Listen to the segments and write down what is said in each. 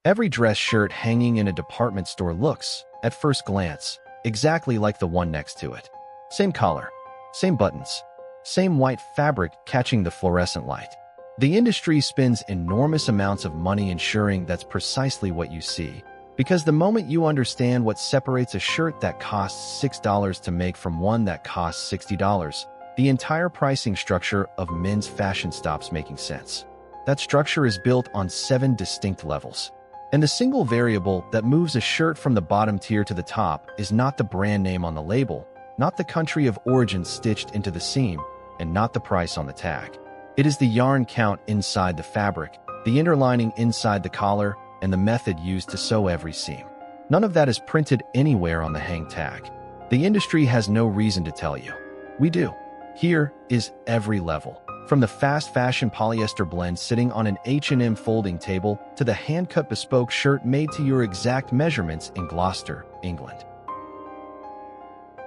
Every dress shirt hanging in a department store looks, at first glance, exactly like the one next to it. Same collar, same buttons, same white fabric catching the fluorescent light. The industry spends enormous amounts of money ensuring that's precisely what you see, because the moment you understand what separates a shirt that costs $6 to make from one that costs $60, the entire pricing structure of men's fashion stops making sense. That structure is built on 7 distinct levels. And the single variable that moves a shirt from the bottom tier to the top is not the brand name on the label, not the country of origin stitched into the seam, and not the price on the tag. It is the yarn count inside the fabric, the interlining inside the collar, and the method used to sew every seam. None of that is printed anywhere on the hang tag. The industry has no reason to tell you. We do. Here is every level, from the fast fashion polyester blend sitting on an H&M folding table to the hand-cut bespoke shirt made to your exact measurements in Gloucester, England.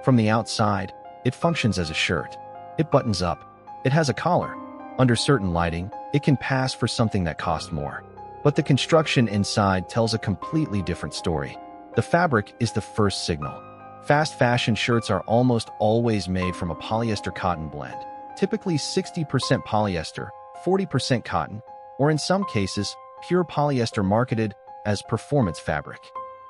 From the outside, it functions as a shirt. It buttons up. It has a collar. Under certain lighting, it can pass for something that costs more. But the construction inside tells a completely different story. The fabric is the first signal. Fast fashion shirts are almost always made from a polyester-cotton blend, typically 60% polyester, 40% cotton, or in some cases, pure polyester marketed as performance fabric.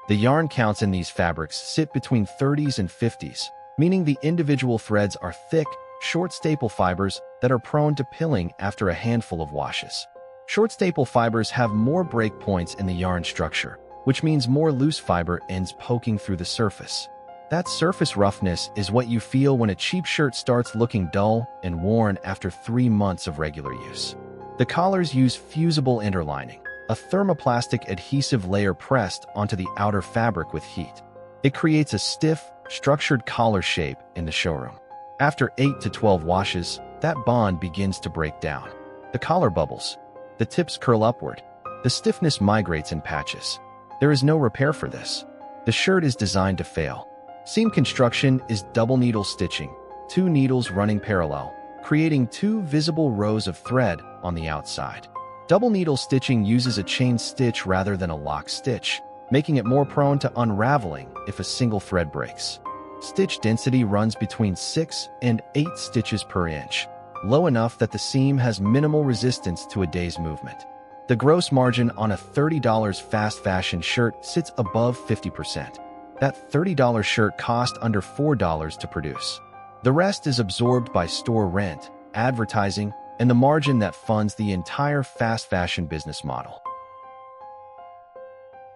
The yarn counts in these fabrics sit between 30s and 50s, meaning the individual threads are thick, short staple fibers that are prone to pilling after a handful of washes. Short staple fibers have more break points in the yarn structure, which means more loose fiber ends poking through the surface. That surface roughness is what you feel when a cheap shirt starts looking dull and worn after 3 months of regular use. The collars use fusible interlining, a thermoplastic adhesive layer pressed onto the outer fabric with heat. It creates a stiff, structured collar shape in the showroom. After 8 to 12 washes, that bond begins to break down. The collar bubbles. The tips curl upward. The stiffness migrates in patches. There is no repair for this. The shirt is designed to fail. Seam construction is double needle stitching, 2 needles running parallel, creating 2 visible rows of thread on the outside. Double needle stitching uses a chain stitch rather than a lock stitch, making it more prone to unraveling if a single thread breaks. Stitch density runs between 6 and 8 stitches per inch, low enough that the seam has minimal resistance to a day's movement. The gross margin on a $30 fast fashion shirt sits above 50%. That $30 shirt cost under $4 to produce. The rest is absorbed by store rent, advertising, and the margin that funds the entire fast fashion business model.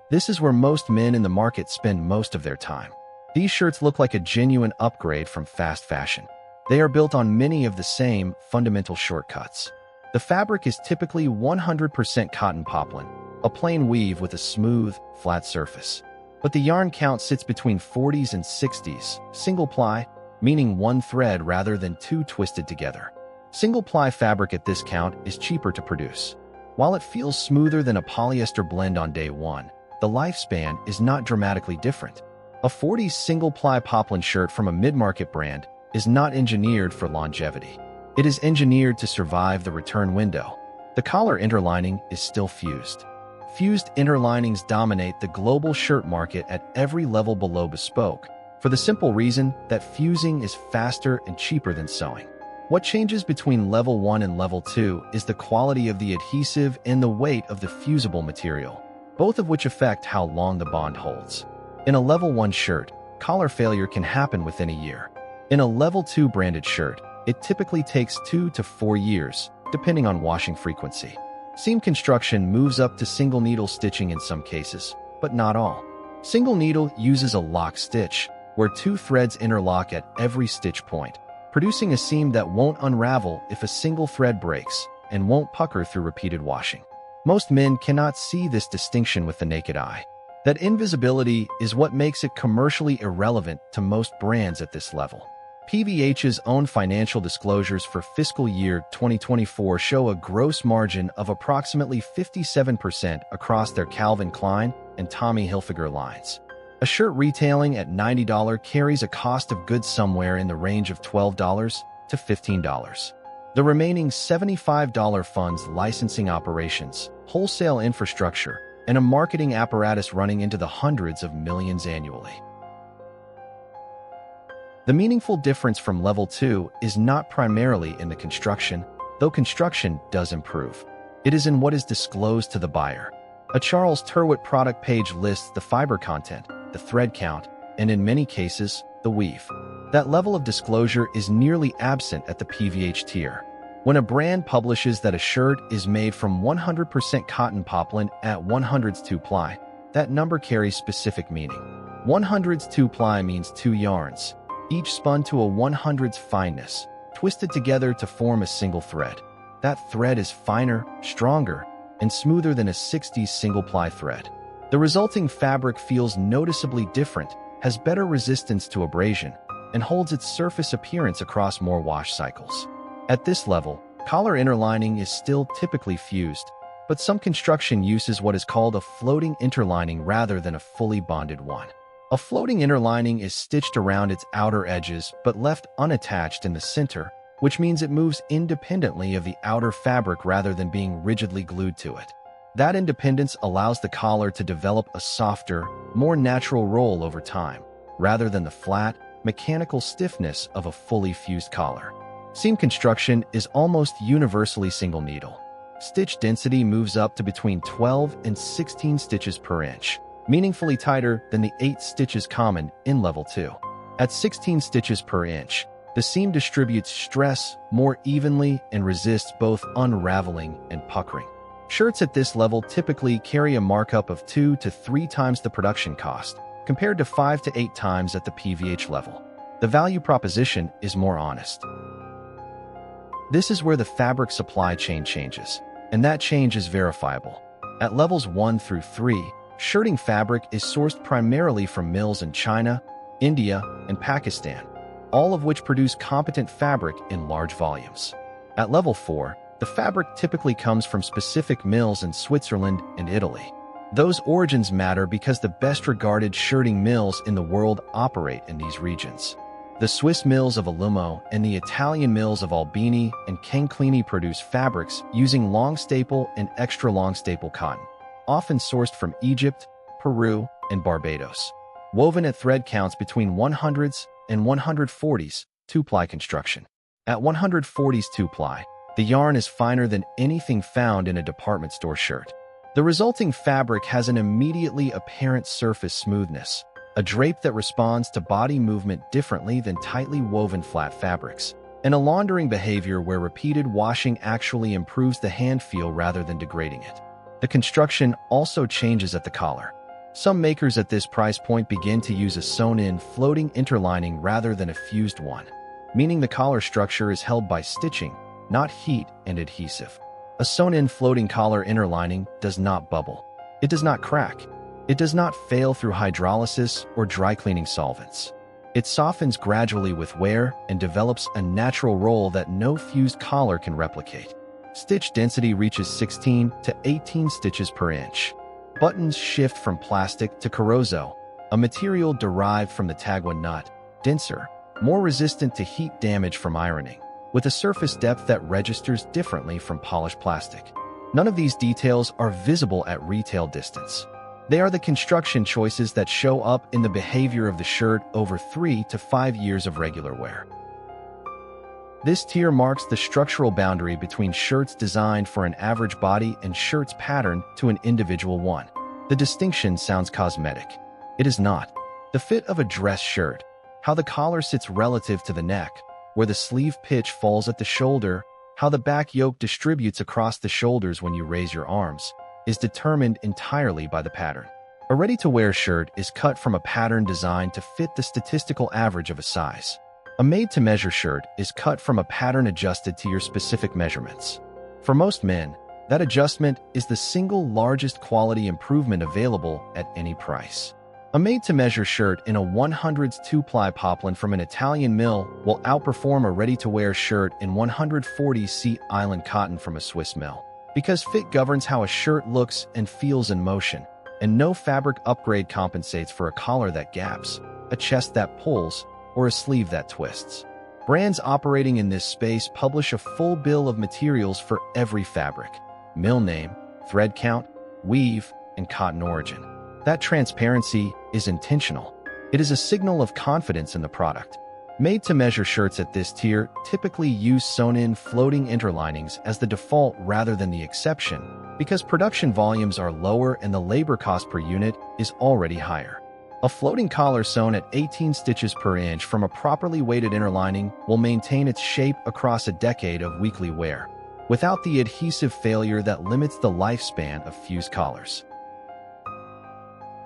This is where most men in the market spend most of their time. These shirts look like a genuine upgrade from fast fashion. They are built on many of the same fundamental shortcuts. The fabric is typically 100% cotton poplin, a plain weave with a smooth, flat surface. But the yarn count sits between 40s and 60s, single ply, meaning 1 thread rather than 2 twisted together. Single ply fabric at this count is cheaper to produce. While it feels smoother than a polyester blend on day 1, the lifespan is not dramatically different. A 40s single ply poplin shirt from a mid-market brand is not engineered for longevity. It is engineered to survive the return window. The collar interlining is still fused. Fused interlinings dominate the global shirt market at every level below bespoke, for the simple reason that fusing is faster and cheaper than sewing. What changes between level 1 and level 2 is the quality of the adhesive and the weight of the fusible material, both of which affect how long the bond holds. In a level 1 shirt, collar failure can happen within a year. In a level 2 branded shirt, it typically takes 2 to 4 years, depending on washing frequency. Seam construction moves up to single needle stitching in some cases, but not all. Single needle uses a lock stitch, where 2 threads interlock at every stitch point, producing a seam that won't unravel if a single thread breaks and won't pucker through repeated washing. Most men cannot see this distinction with the naked eye. That invisibility is what makes it commercially irrelevant to most brands at this level. PVH's own financial disclosures for fiscal year 2024 show a gross margin of approximately 57% across their Calvin Klein and Tommy Hilfiger lines. A shirt retailing at $90 carries a cost of goods somewhere in the range of $12 to $15. The remaining $75 funds licensing operations, wholesale infrastructure, and a marketing apparatus running into the hundreds of millions annually. The meaningful difference from level 2 is not primarily in the construction, though construction does improve. It is in what is disclosed to the buyer. A Charles Turwitt product page lists the fiber content, the thread count, and in many cases, the weave. That level of disclosure is nearly absent at the PVH tier. When a brand publishes that a shirt is made from 100% cotton poplin at 100s 2-ply, that number carries specific meaning. 100s 2-ply means 2 yarns, each spun to a 100s fineness, twisted together to form a single thread. That thread is finer, stronger, and smoother than a 60s single-ply thread. The resulting fabric feels noticeably different, has better resistance to abrasion, and holds its surface appearance across more wash cycles. At this level, collar interlining is still typically fused, but some construction uses what is called a floating interlining rather than a fully bonded one. A floating interlining is stitched around its outer edges but left unattached in the center, which means it moves independently of the outer fabric rather than being rigidly glued to it. That independence allows the collar to develop a softer, more natural roll over time, rather than the flat, mechanical stiffness of a fully fused collar. Seam construction is almost universally single needle. Stitch density moves up to between 12 and 16 stitches per inch, meaningfully tighter than the 8 stitches common in level 2. At 16 stitches per inch, the seam distributes stress more evenly and resists both unraveling and puckering. Shirts at this level typically carry a markup of 2 to 3 times the production cost, compared to 5 to 8 times at the PVH level. The value proposition is more honest. This is where the fabric supply chain changes, and that change is verifiable. At levels 1 through 3, shirting fabric is sourced primarily from mills in China, India, and Pakistan, all of which produce competent fabric in large volumes. At level 4, the fabric typically comes from specific mills in Switzerland and Italy. Those origins matter because the best-regarded shirting mills in the world operate in these regions. The Swiss mills of Alumo and the Italian mills of Albini and Canclini produce fabrics using long staple and extra long staple cotton, often sourced from Egypt, Peru, and Barbados. Woven at thread counts between 100s and 140s 2-ply construction. At 140s 2-ply, the yarn is finer than anything found in a department store shirt. The resulting fabric has an immediately apparent surface smoothness, a drape that responds to body movement differently than tightly woven flat fabrics, and a laundering behavior where repeated washing actually improves the hand feel rather than degrading it. The construction also changes at the collar. Some makers at this price point begin to use a sewn-in floating interlining rather than a fused one, meaning the collar structure is held by stitching, not heat and adhesive. A sewn-in floating collar interlining does not bubble. It does not crack. It does not fail through hydrolysis or dry cleaning solvents. It softens gradually with wear and develops a natural roll that no fused collar can replicate. Stitch density reaches 16 to 18 stitches per inch. Buttons shift from plastic to Carozo, a material derived from the tagua nut, denser, more resistant to heat damage from ironing, with a surface depth that registers differently from polished plastic. None of these details are visible at retail distance. They are the construction choices that show up in the behavior of the shirt over 3 to 5 years of regular wear. This tier marks the structural boundary between shirts designed for an average body and shirts patterned to an individual one. The distinction sounds cosmetic. It is not. The fit of a dress shirt, how the collar sits relative to the neck, where the sleeve pitch falls at the shoulder, how the back yoke distributes across the shoulders when you raise your arms, is determined entirely by the pattern. A ready-to-wear shirt is cut from a pattern designed to fit the statistical average of a size. A made-to-measure shirt is cut from a pattern adjusted to your specific measurements. For most men, that adjustment is the single largest quality improvement available at any price. A made-to-measure shirt in a 100s 2-ply poplin from an Italian mill will outperform a ready-to-wear shirt in 140 Sea Island cotton from a Swiss mill, because fit governs how a shirt looks and feels in motion, and no fabric upgrade compensates for a collar that gaps, a chest that pulls, or a sleeve that twists. Brands operating in this space publish a full bill of materials for every fabric: mill name, thread count, weave, and cotton origin. That transparency is intentional. It is a signal of confidence in the product. Made-to-measure shirts at this tier typically use sewn-in floating interlinings as the default rather than the exception, because production volumes are lower and the labor cost per unit is already higher. A floating collar sewn at 18 stitches per inch from a properly weighted interlining will maintain its shape across a decade of weekly wear, without the adhesive failure that limits the lifespan of fused collars.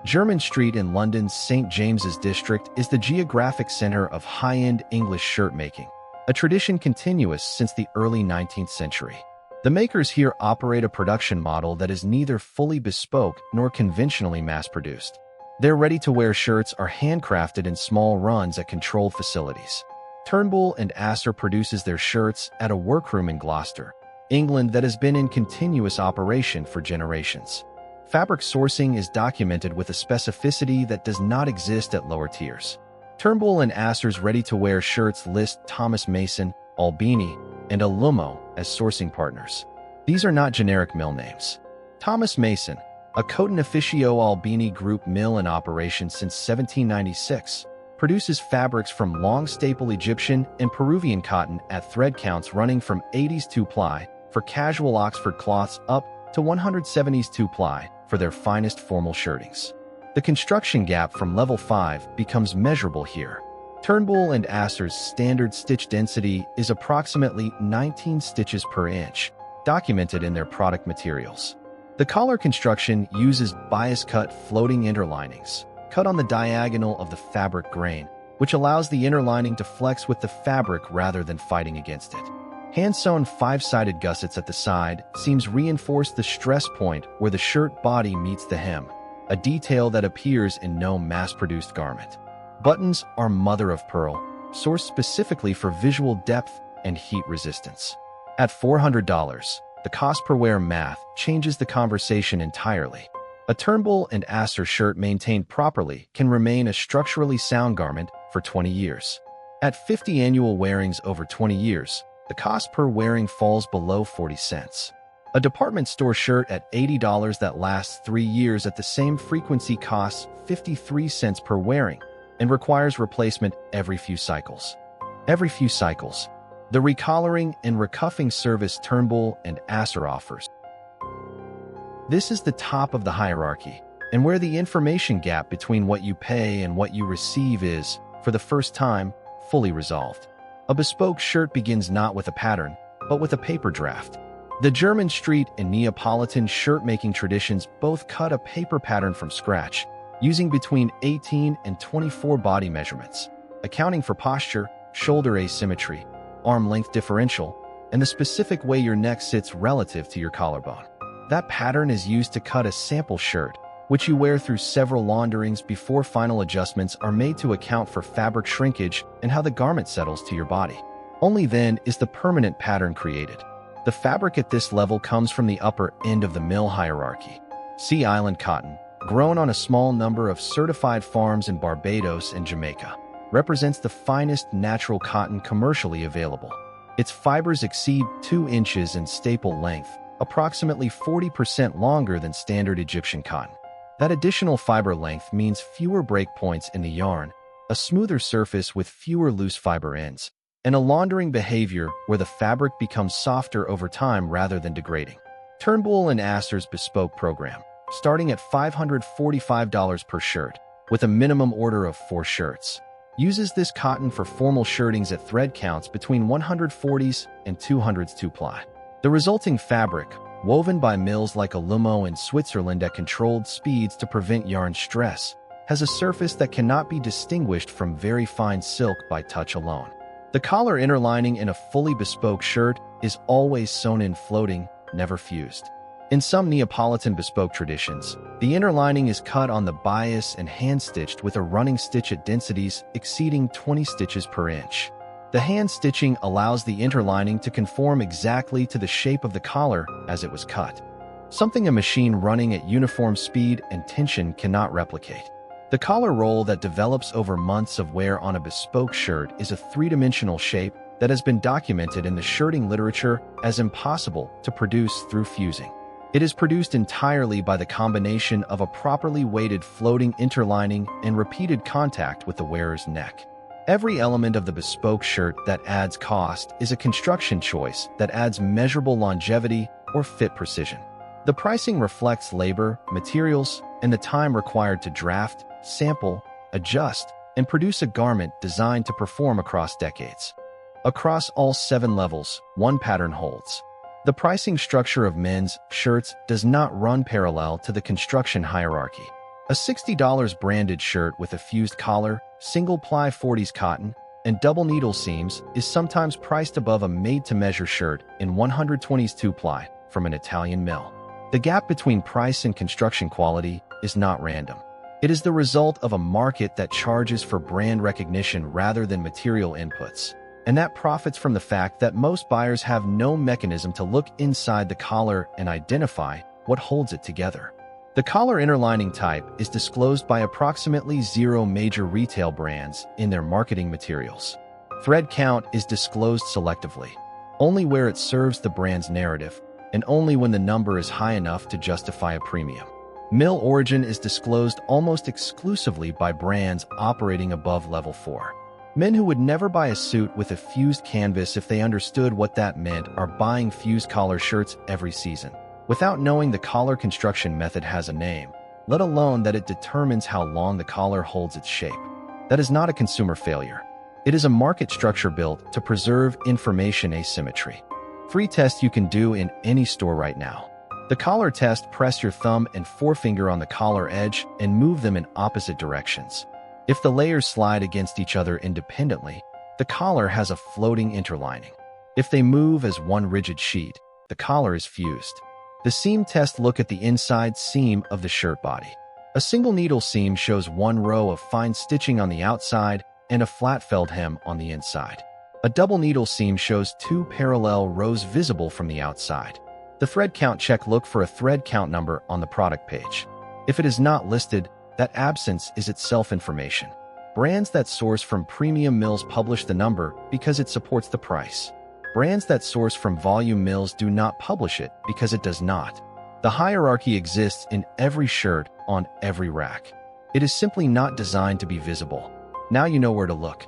Jermyn Street in London's St. James's district is the geographic center of high-end English shirt making, a tradition continuous since the early 19th century. The makers here operate a production model that is neither fully bespoke nor conventionally mass-produced. Their ready-to-wear shirts are handcrafted in small runs at controlled facilities. Turnbull and Asser produces their shirts at a workroom in Gloucester, England that has been in continuous operation for generations. Fabric sourcing is documented with a specificity that does not exist at lower tiers. Turnbull and Asser's ready-to-wear shirts list Thomas Mason, Albini, and Alumo as sourcing partners. These are not generic mill names. Thomas Mason, a Coton Officio Albini Group mill in operation since 1796, produces fabrics from long staple Egyptian and Peruvian cotton at thread counts running from 80s 2-ply for casual Oxford cloths up to 170s 2-ply for their finest formal shirtings. The construction gap from level 5 becomes measurable here. Turnbull and Asser's standard stitch density is approximately 19 stitches per inch, documented in their product materials. The collar construction uses bias-cut floating interlinings, cut on the diagonal of the fabric grain, which allows the interlining to flex with the fabric rather than fighting against it. Hand-sewn 5-sided gussets at the side seams reinforce the stress point where the shirt body meets the hem, a detail that appears in no mass-produced garment. Buttons are mother of pearl, sourced specifically for visual depth and heat resistance. At $400, the cost per wear math changes the conversation entirely. A Turnbull and Asser shirt maintained properly can remain a structurally sound garment for 20 years. At 50 annual wearings over 20 years, the cost per wearing falls below 40 cents. A department store shirt at $80 that lasts 3 years at the same frequency costs 53 cents per wearing and requires replacement every few cycles. Every few cycles. The recollaring and recuffing service Turnbull and Asser offers. This is the top of the hierarchy, and where the information gap between what you pay and what you receive is, for the first time, fully resolved. A bespoke shirt begins not with a pattern, but with a paper draft. The Jermyn Street and Neapolitan shirt-making traditions both cut a paper pattern from scratch, using between 18 and 24 body measurements, accounting for posture, shoulder asymmetry, arm length differential, and the specific way your neck sits relative to your collarbone. That pattern is used to cut a sample shirt, which you wear through several launderings before final adjustments are made to account for fabric shrinkage and how the garment settles to your body. Only then is the permanent pattern created. The fabric at this level comes from the upper end of the mill hierarchy. Sea Island cotton, grown on a small number of certified farms in Barbados and Jamaica, represents the finest natural cotton commercially available. Its fibers exceed 2 inches in staple length, approximately 40% longer than standard Egyptian cotton. That additional fiber length means fewer breakpoints in the yarn, a smoother surface with fewer loose fiber ends, and a laundering behavior where the fabric becomes softer over time rather than degrading. Turnbull and Asser's bespoke program, starting at $545 per shirt, with a minimum order of 4 shirts, uses this cotton for formal shirtings at thread counts between 140s and 200s 2-ply. The resulting fabric, woven by mills like Alumo in Switzerland at controlled speeds to prevent yarn stress, has a surface that cannot be distinguished from very fine silk by touch alone. The collar interlining in a fully bespoke shirt is always sewn in floating, never fused. In some Neapolitan bespoke traditions, the interlining is cut on the bias and hand-stitched with a running stitch at densities exceeding 20 stitches per inch. The hand stitching allows the interlining to conform exactly to the shape of the collar as it was cut, something a machine running at uniform speed and tension cannot replicate. The collar roll that develops over months of wear on a bespoke shirt is a 3-dimensional shape that has been documented in the shirting literature as impossible to produce through fusing. It is produced entirely by the combination of a properly weighted floating interlining and repeated contact with the wearer's neck. Every element of the bespoke shirt that adds cost is a construction choice that adds measurable longevity or fit precision. The pricing reflects labor, materials, and the time required to draft, sample, adjust, and produce a garment designed to perform across decades. Across all 7 levels, one pattern holds. The pricing structure of men's shirts does not run parallel to the construction hierarchy. A $60 branded shirt with a fused collar, single-ply 40s cotton, and double needle seams is sometimes priced above a made-to-measure shirt in 120s 2-ply from an Italian mill. The gap between price and construction quality is not random. It is the result of a market that charges for brand recognition rather than material inputs, and that profits from the fact that most buyers have no mechanism to look inside the collar and identify what holds it together. The collar interlining type is disclosed by approximately 0 major retail brands in their marketing materials. Thread count is disclosed selectively, only where it serves the brand's narrative, and only when the number is high enough to justify a premium. Mill origin is disclosed almost exclusively by brands operating above level 4. Men who would never buy a suit with a fused canvas if they understood what that meant are buying fused collar shirts every season, without knowing the collar construction method has a name, let alone that it determines how long the collar holds its shape. That is not a consumer failure. It is a market structure built to preserve information asymmetry. Free test you can do in any store right now. The collar test: press your thumb and forefinger on the collar edge and move them in opposite directions. If the layers slide against each other independently, the collar has a floating interlining. If they move as one rigid sheet, the collar is fused. The seam test: look at the inside seam of the shirt body. A single needle seam shows one row of fine stitching on the outside and a flat felled hem on the inside. A double needle seam shows 2 parallel rows visible from the outside. The thread count check: look for a thread count number on the product page. If it is not listed, that absence is itself information. Brands that source from premium mills publish the number because it supports the price. Brands that source from volume mills do not publish it because it does not. The hierarchy exists in every shirt on every rack. It is simply not designed to be visible. Now you know where to look.